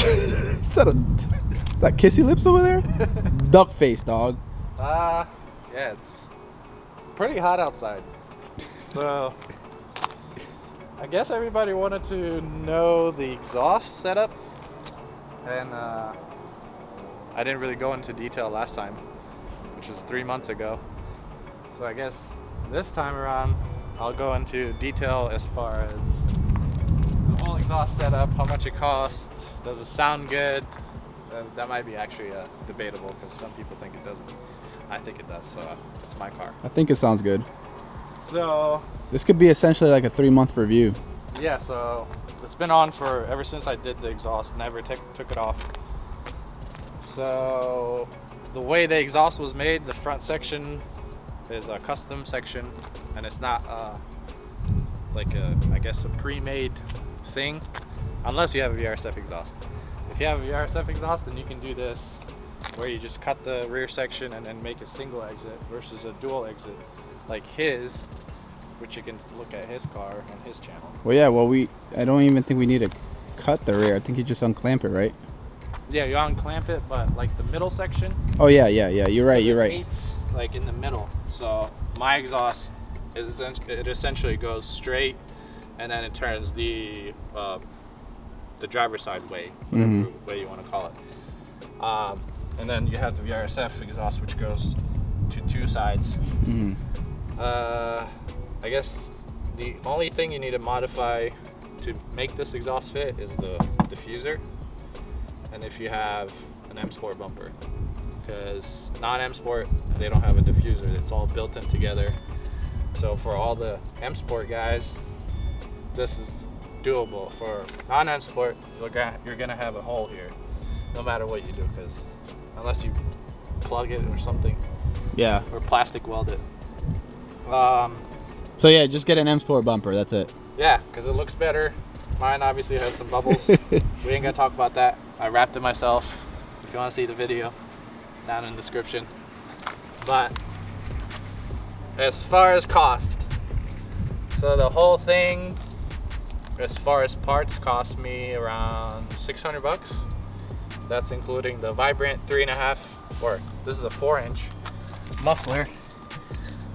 Is that kissy lips over there? Duck face, dog. Yeah, it's pretty hot outside. So I guess everybody wanted to know the exhaust setup, and I didn't really go into detail last time, which was 3 months ago. So I guess this time around I'll go into detail as far as the whole exhaust setup, how much it costs, does it sound good. That might be actually debatable because some people think it doesn't. I think it does, so it's my car. I think it sounds good. So this could be essentially like a 3-month review. Yeah, so it's been on for ever since I did the exhaust. Never took it off. So the way the exhaust was made, the front section is a custom section, and it's not like I guess a pre-made thing, unless you have a VRSF exhaust. If you have a VRSF exhaust, then you can do this, where you just cut the rear section and then make a single exit versus a dual exit, like his, which you can look at his car on his channel. Well, yeah, well, I don't even think we need to cut the rear. I think you just unclamp it, right? Yeah, you unclamp it, but like the middle section. Oh yeah, you're right. It's like in the middle. So my exhaust, it essentially goes straight, and then it turns the driver's side way, whatever way you want to call it. And then you have the VRSF exhaust, which goes to two sides. I guess the only thing you need to modify to make this exhaust fit is the diffuser, and if you have an M Sport bumper, because non-M Sport, they don't have a diffuser. It's all built in together. So for all the M Sport guys, this is doable. For non-M Sport, you're gonna have a hole here no matter what you do, because unless you plug it or something, yeah, or plastic weld it. So yeah, just get an M Sport bumper, that's it. Yeah, because it looks better. Mine obviously has some bubbles. We ain't gonna talk about that. I wrapped it myself. If you want to see the video, down in the description. But as far as cost, so the whole thing, as far as parts, cost me around $600. That's including the Vibrant 3.5, or this is a 4-inch muffler,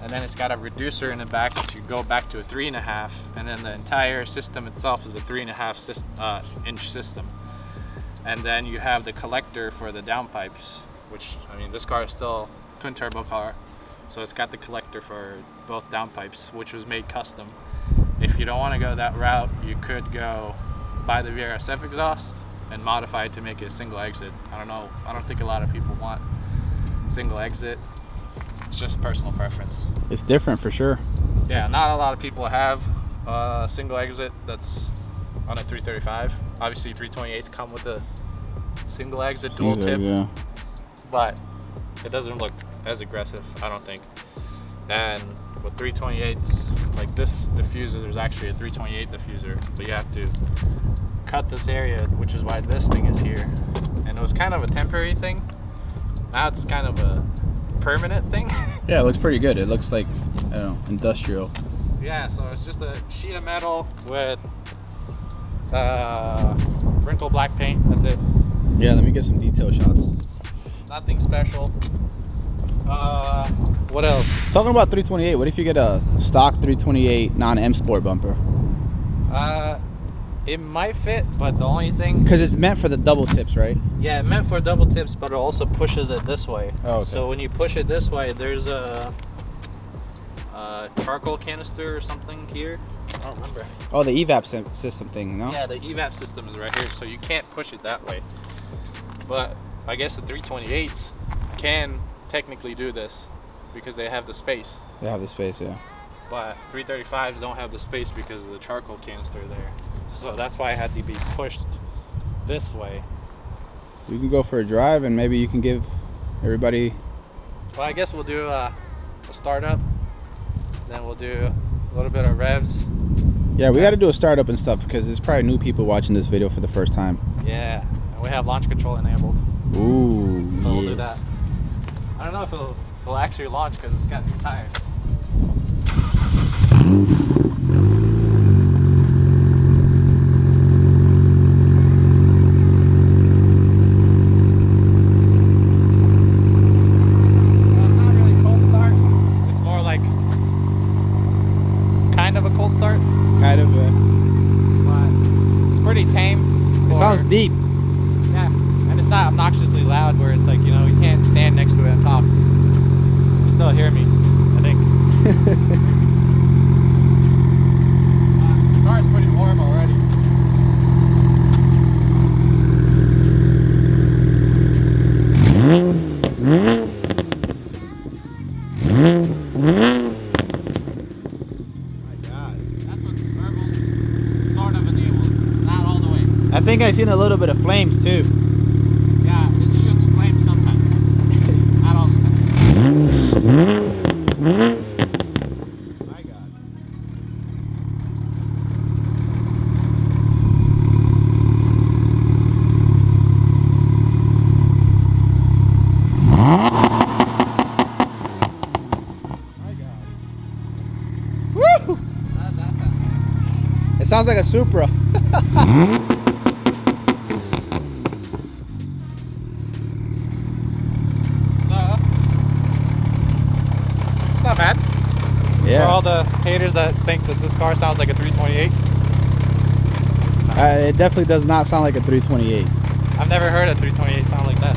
and then it's got a reducer in the back to go back to a 3.5, and then the entire system itself is a 3.5 inch system. And then you have the collector for the downpipes, which, I mean, this car is still a twin turbo car, so it's got the collector for both downpipes, which was made custom. If you don't want to go that route, you could go buy the VRSF exhaust and modify it to make it a single exit. I don't know, I don't think a lot of people want single exit. It's just personal preference. It's different for sure. Yeah, not a lot of people have a single exit that's on a 335. Obviously 328s come with a single exit dual tip, yeah, but it doesn't look as aggressive, I don't think. And with 328s, like this diffuser, there's actually a 328 diffuser, but you have to cut this area, which is why this thing is here. And it was kind of a temporary thing. Now it's kind of a permanent thing. Yeah, it looks pretty good. It looks like, I don't know, industrial. Yeah, so it's just a sheet of metal with wrinkle black paint. That's it. Yeah, let me get some detail shots. Nothing special. What else? Talking about 328, what if you get a stock 328 non-M Sport bumper? It might fit, but the only thing, because it's meant for the double tips, right? Yeah, it meant for double tips, but it also pushes it this way. Oh, okay. So when you push it this way, there's a charcoal canister or something here. I don't remember. Oh, the evap system thing, no? Yeah, the evap system is right here, so you can't push it that way. But I guess the 328s can technically do this because they have the space. They have the space, yeah. But 335s don't have the space because of the charcoal canister there. So that's why it had to be pushed this way. We can go for a drive and maybe you can give everybody... Well, I guess we'll do a startup. Then we'll do a little bit of revs. Yeah, we got to do a startup and stuff because there's probably new people watching this video for the first time. Yeah, and we have launch control enabled. Ooh, so we'll do that. I don't know if it'll actually launch because it's got new tires. deep. Yeah, and it's not obnoxiously loud where it's like, you know, you can't stand next to it and talk. You still hear me, I think. The car is pretty warm already. I think I've seen a little bit of flames too. Yeah, it shoots flames sometimes. Not all the time. My God. My God. Woo! It sounds like a Supra. It's not bad. Yeah. For all the haters that think that this car sounds like a 328. It definitely does not sound like a 328. I've never heard a 328 sound like this.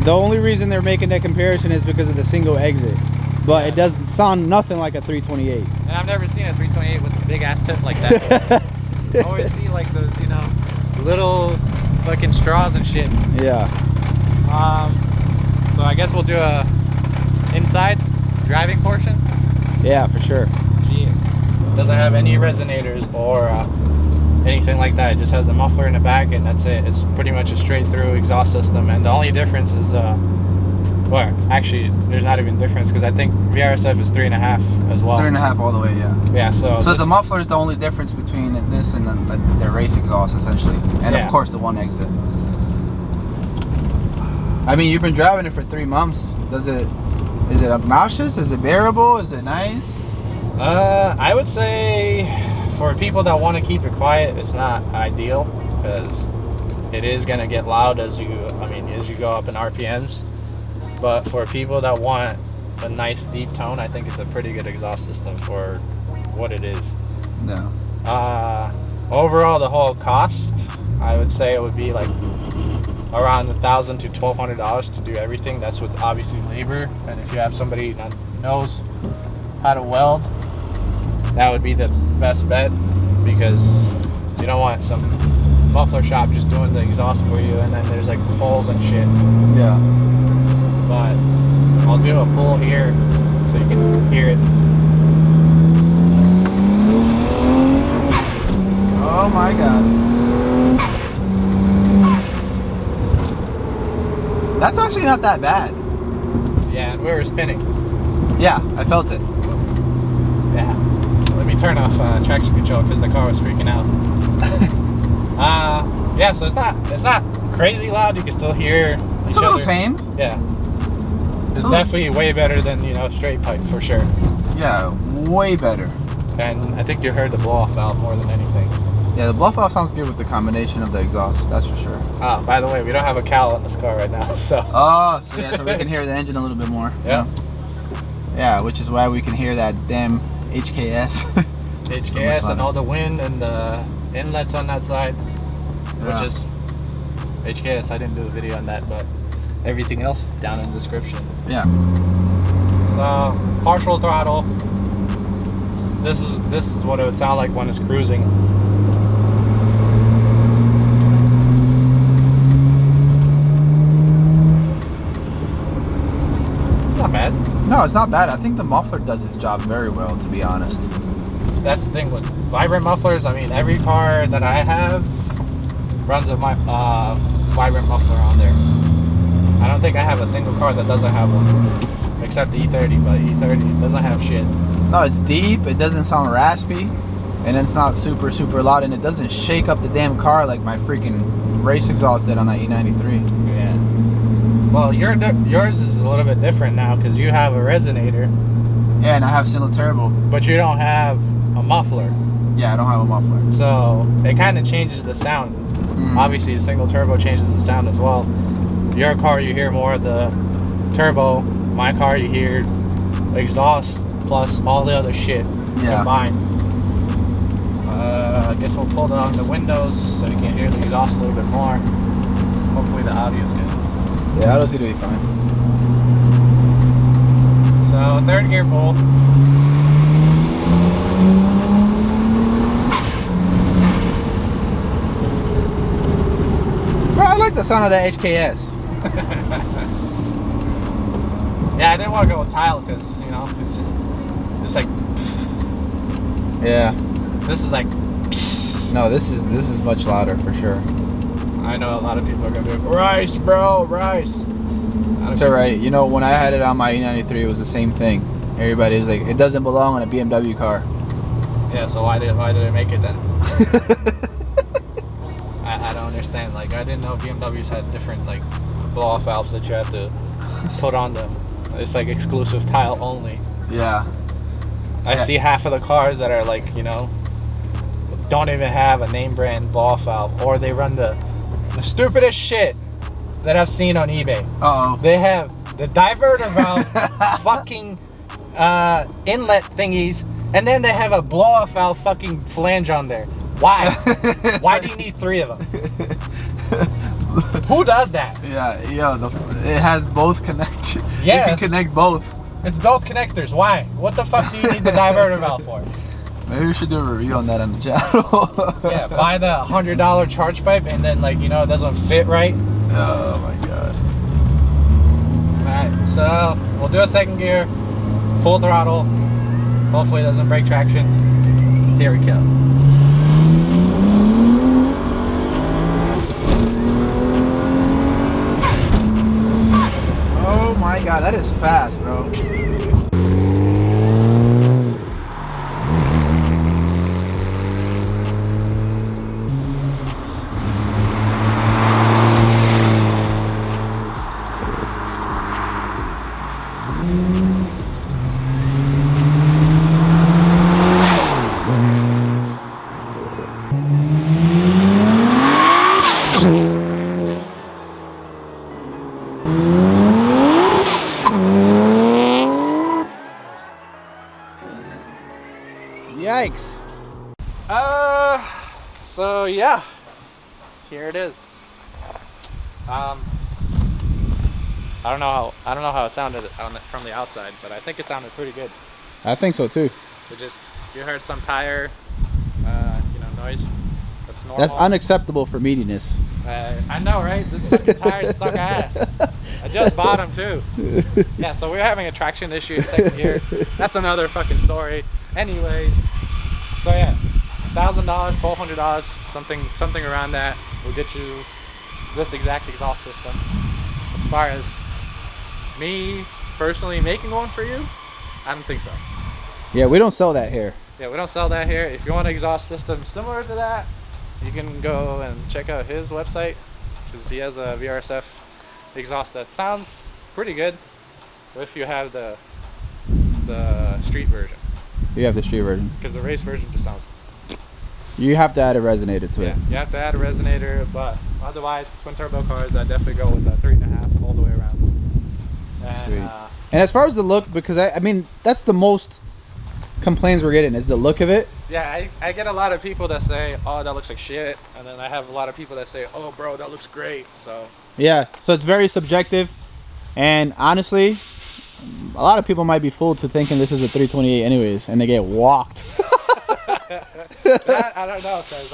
The only reason they're making that comparison is because of the single exit. But it does sound nothing like a 328. And I've never seen a 328 with a big ass tip like that. I always see like those, you know, little fucking straws and shit. Yeah. So I guess we'll do a inside driving portion. Yeah, for sure. Jeez. Doesn't have any resonators or anything like that. It just has a muffler in the back and that's it. It's pretty much a straight through exhaust system, and the only difference is well, actually there's not even difference because I think VRSF is 3.5 as well. 3.5 all the way, yeah. Yeah, so the muffler is the only difference between this and their race exhaust, essentially, and Yeah. of course the one exit. I mean, you've been driving it for 3 months. Is it obnoxious? Is it bearable? Is it nice? I would say for people that want to keep it quiet, it's not ideal because it is gonna get loud as you go up in RPMs. But for people that want a nice deep tone, I think it's a pretty good exhaust system for what it is. No. Overall, the whole cost, I would say it would be like around $1,000 to $1,200 to do everything. That's with obviously labor, and if you have somebody that knows how to weld, that would be the best bet, because you don't want some muffler shop just doing the exhaust for you and then there's like holes and shit. Yeah. But I'll do a pull here so you can hear it. Oh my God. That's actually not that bad. Yeah, and we were spinning. Yeah, I felt it. Yeah. Let me turn off traction control because the car was freaking out. Yeah, so it's not crazy loud. You can still hear It's a little tame. Yeah. It's definitely way better than, you know, straight pipe for sure. Yeah, way better. And I think you heard the blow off valve more than anything. Yeah, the blow-off valve sounds good with the combination of the exhaust, that's for sure. Oh, by the way, we don't have a cowl in this car right now, so. Oh, so yeah, so we can hear the engine a little bit more. Yeah. Yeah, which is why we can hear that damn HKS. HKS and all the wind and the inlets on that side, which is HKS. I didn't do a video on that, but everything else down in the description. Yeah. So partial throttle. This is what it would sound like when it's cruising. It's not bad. No, it's not bad. I think the muffler does its job very well, to be honest. That's the thing with vibrant mufflers. I mean, every car that I have runs a vibrant muffler on there. I don't think I have a single car that doesn't have one, except the E30, but E30 doesn't have shit. No, it's deep, it doesn't sound raspy, and it's not super loud, and it doesn't shake up the damn car like my freaking race exhaust did on that E93. Yeah. Well, yours is a little bit different now because you have a resonator. Yeah, and I have single turbo. But you don't have a muffler. Yeah, I don't have a muffler. So it kind of changes the sound. Obviously, a single turbo changes the sound as well. Your car, you hear more of the turbo. My car, you hear exhaust plus all the other shit combined. I guess we'll pull down the windows so you can hear the exhaust a little bit more. Hopefully the audio is good. Yeah, audio seems to be fine. So third gear pull. Bro, I like the sound of that HKS. Yeah, I didn't want to go with tile because, you know, it's like, Yeah. this is like, No, this is much louder for sure. I know a lot of people are going to be like, rice, bro, rice. It's alright. You know, when I had it on my E93, it was the same thing. Everybody was like, it doesn't belong on a BMW car. Yeah, so why did I make it then? I don't understand. Like, I didn't know BMWs had different, like, blow-off valves that you have to put on them. It's like exclusive tile only. Yeah. I see half of the cars that are like, you know, don't even have a name brand blow-off valve, or they run the stupidest shit that I've seen on eBay. Uh-oh. They have the diverter valve fucking inlet thingies, and then they have a blow-off valve fucking flange on there. Why? Why do you need 3 of them? Who does that? Yeah, it has both connect. Yeah. You can connect both. It's both connectors. Why? What the fuck do you need the diverter valve for? Maybe we should do a review on that on the channel. Yeah, buy the $100 charge pipe and then, like, you know, it doesn't fit right. Oh my god. Alright, so we'll do a second gear, full throttle. Hopefully it doesn't break traction. Here we go. Oh my god, that is fast, bro. Yikes. So yeah, here it is. I don't know how it sounded from the outside, but I think it sounded pretty good. I think so too. You heard some tire, noise. That's normal. That's unacceptable for meatiness. I know, right? This fucking tires suck ass. I just bought them too. Yeah, so we're having a traction issue in second gear. That's another fucking story. Anyways, so yeah, $1,000, $1,200, something around that will get you this exact exhaust system. As far as me personally making one for you, I don't think so. Yeah, we don't sell that here. Yeah, we don't sell that here. If you want an exhaust system similar to that, you can go and check out his website, because he has a VRSF exhaust that sounds pretty good if you have the street version. You have the street version. Because the race version just sounds... You have to add a resonator to it. You have to add a resonator, but otherwise, twin turbo cars, I definitely go with a 3.5 all the way around. And, Sweet. And as far as the look, because I mean, that's the most complaints we're getting, is the look of it. Yeah, I get a lot of people that say, oh, that looks like shit. And then I have a lot of people that say, oh, bro, that looks great. So yeah, so it's very subjective. And honestly, a lot of people might be fooled to thinking this is a 328 anyways, and they get walked. that, I don't know, because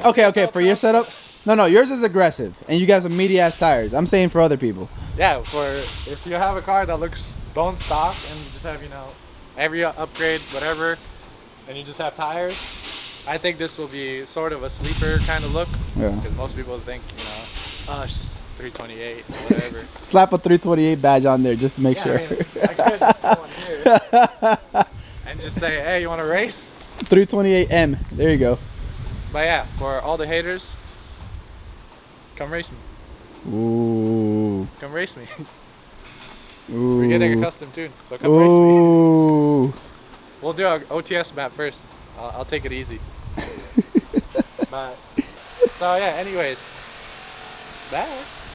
okay, for your setup, no, yours is aggressive, and you got some meaty ass tires. I'm saying for other people. Yeah, if you have a car that looks bone stock and you just have, every upgrade, whatever, and you just have tires, I think this will be sort of a sleeper kind of look. Yeah. Because most people think, oh, it's just 328, whatever. Slap a 328 badge on there just to make sure. I mean, I could just put one here and just say, hey, you want to race? 328M. There you go. But yeah, for all the haters, come race me. Ooh. Come race me. Ooh. We're getting a custom tune, so come race me. Ooh. We'll do our OTS map first. I'll take it easy. But so yeah, anyways, bye.